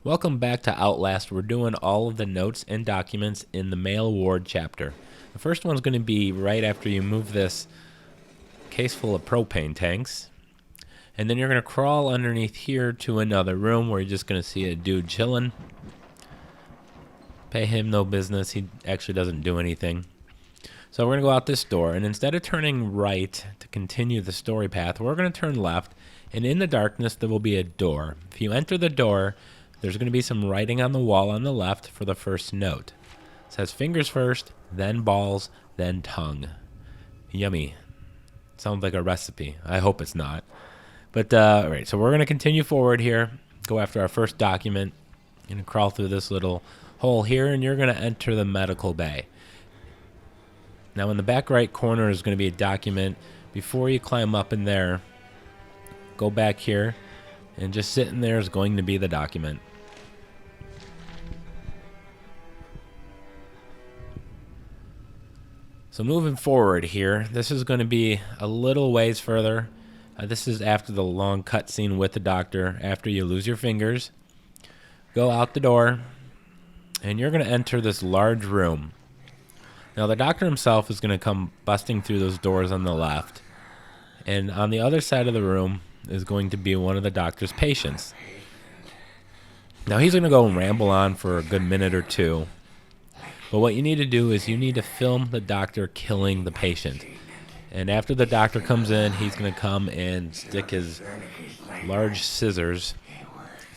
Welcome back to Outlast. We're doing all of the notes and documents in the mail ward chapter. The first one's going to be right after you move this case full of propane tanks. And then you're going to crawl underneath here to another room where you're just going to see a dude chilling. Pay him no business. He actually doesn't do anything. So we're going to go out this door, and instead of turning right to continue the story path, we're going to turn left, and in the darkness there will be a door. If you enter the door, there's going to be some writing on the wall on the left for the first note. It says fingers first, then balls, then tongue. Yummy. Sounds like a recipe. I hope it's not. But, alright, so we're going to continue forward here, go after our first document, and crawl through this little hole here, and you're going to enter the medical bay. Now in the back right corner is going to be a document. Before you climb up in there, go back here, and just sitting there is going to be the document. So moving forward here, this is going to be a little ways further. This is after the long cutscene with the doctor, after you lose your fingers. Go out the door, and you're going to enter this large room. Now the doctor himself is going to come busting through those doors on the left. And on the other side of the room is going to be one of the doctor's patients. Now he's going to go and ramble on for a good minute or two. But what you need to do is you need to film the doctor killing the patient. And after the doctor comes in, he's going to come and stick his large scissors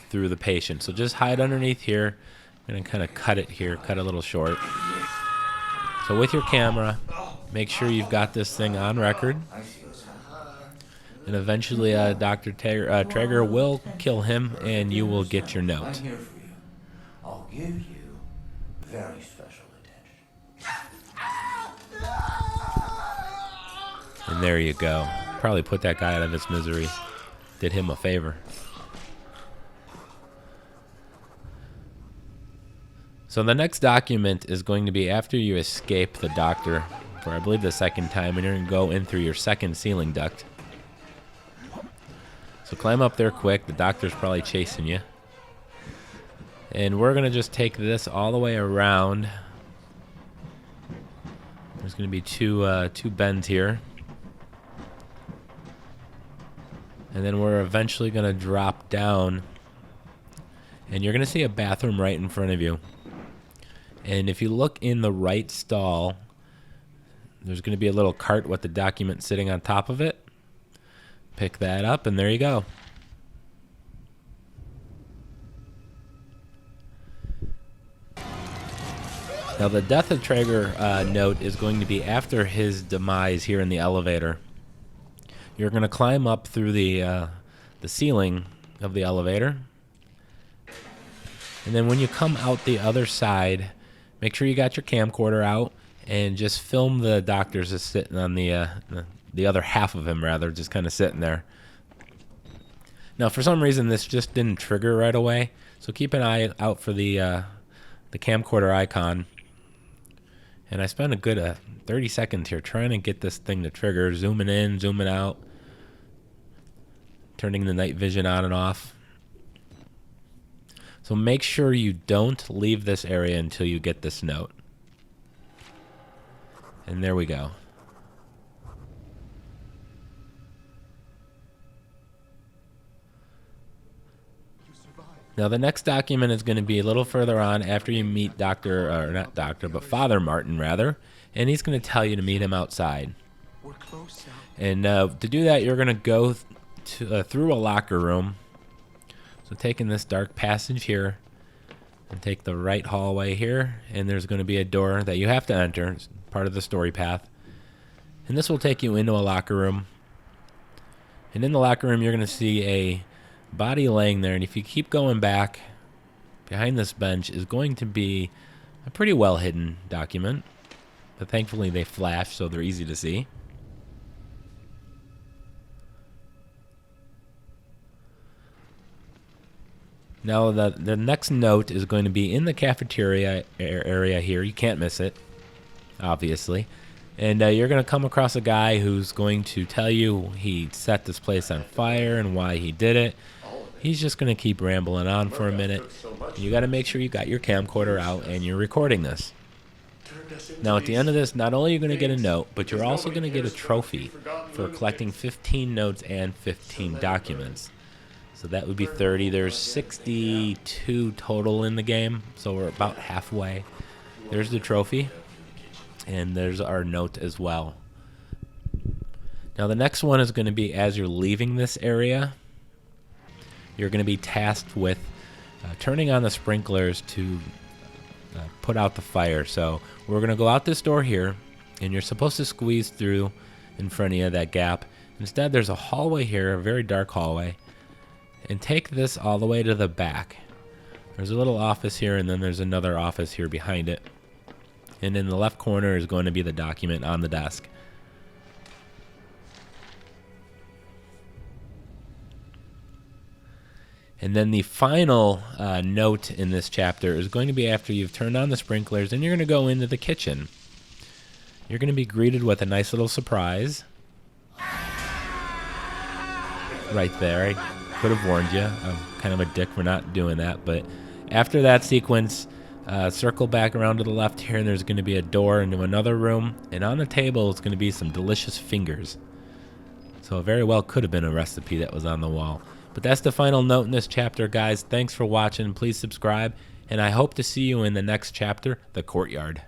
through the patient. So just hide underneath here. I'm going to kind of cut it here, cut a little short. So with your camera, make sure you've got this thing on record. And eventually Dr. Trager will kill him, and you will get your note. I'm here for you. I'll give you very special attention. And there you go. Probably put that guy out of his misery. Did him a favor. So the next document is going to be after you escape the doctor for, I believe, the second time, and you're going to go in through your second ceiling duct. So climb up there quick. The doctor's probably chasing you. And we're going to just take this all the way around. There's going to be two bends here. And then we're eventually going to drop down. And you're going to see a bathroom right in front of you. And if you look in the right stall, there's going to be a little cart with the document sitting on top of it. Pick that up, and there you go. Now the death of Trager note is going to be after his demise here in the elevator. You're going to climb up through the ceiling of the elevator. And then when you come out the other side, make sure you got your camcorder out and just film the doctors just sitting on the other half of him, rather, just kind of sitting there. Now, for some reason, this just didn't trigger right away, so keep an eye out for the camcorder icon. And I spent a good 30 seconds here trying to get this thing to trigger, zooming in, zooming out, turning the night vision on and off. So make sure you don't leave this area until you get this note. And there we go. Now the next document is going to be a little further on after you meet Father Martin, rather. And he's going to tell you to meet him outside. We're close now. And to do that, you're going to go through a locker room. So taking this dark passage here, and take the right hallway here, and there's going to be a door that you have to enter. It's part of the story path. And this will take you into a locker room. And in the locker room, you're going to see a body laying there. And if you keep going back, behind this bench is going to be a pretty well hidden document. But thankfully they flash, so they're easy to see. Now the next note is going to be in the cafeteria area here. You can't miss it, obviously. And you're going to come across a guy who's going to tell you he set this place on fire and why he did it. He's just going to keep rambling on for a minute. You got to make sure you got your camcorder out and you're recording this. Now, at the end of this, not only are you going to get a note, but you're also going to get a trophy for collecting 15 notes and 15 documents. So that would be 30. There's 62 total in the game, so we're about halfway. There's the trophy, and there's our note as well. Now, the next one is going to be as you're leaving this area, you're going to be tasked with turning on the sprinklers to put out the fire. So we're going to go out this door here, and you're supposed to squeeze through in front of you, that gap. Instead, there's a hallway here, a very dark hallway, and take this all the way to the back. There's a little office here, and then there's another office here behind it. And in the left corner is going to be the document on the desk. And then the final note in this chapter is going to be after you've turned on the sprinklers, and you're going to go into the kitchen. You're going to be greeted with a nice little surprise. Right there. I could have warned you. I'm kind of a dick for not doing that. But after that sequence, circle back around to the left here, and there's going to be a door into another room. And on the table is going to be some delicious fingers. So it very well could have been a recipe that was on the wall. But that's the final note in this chapter, guys. Thanks for watching. Please subscribe, and I hope to see you in the next chapter, The Courtyard.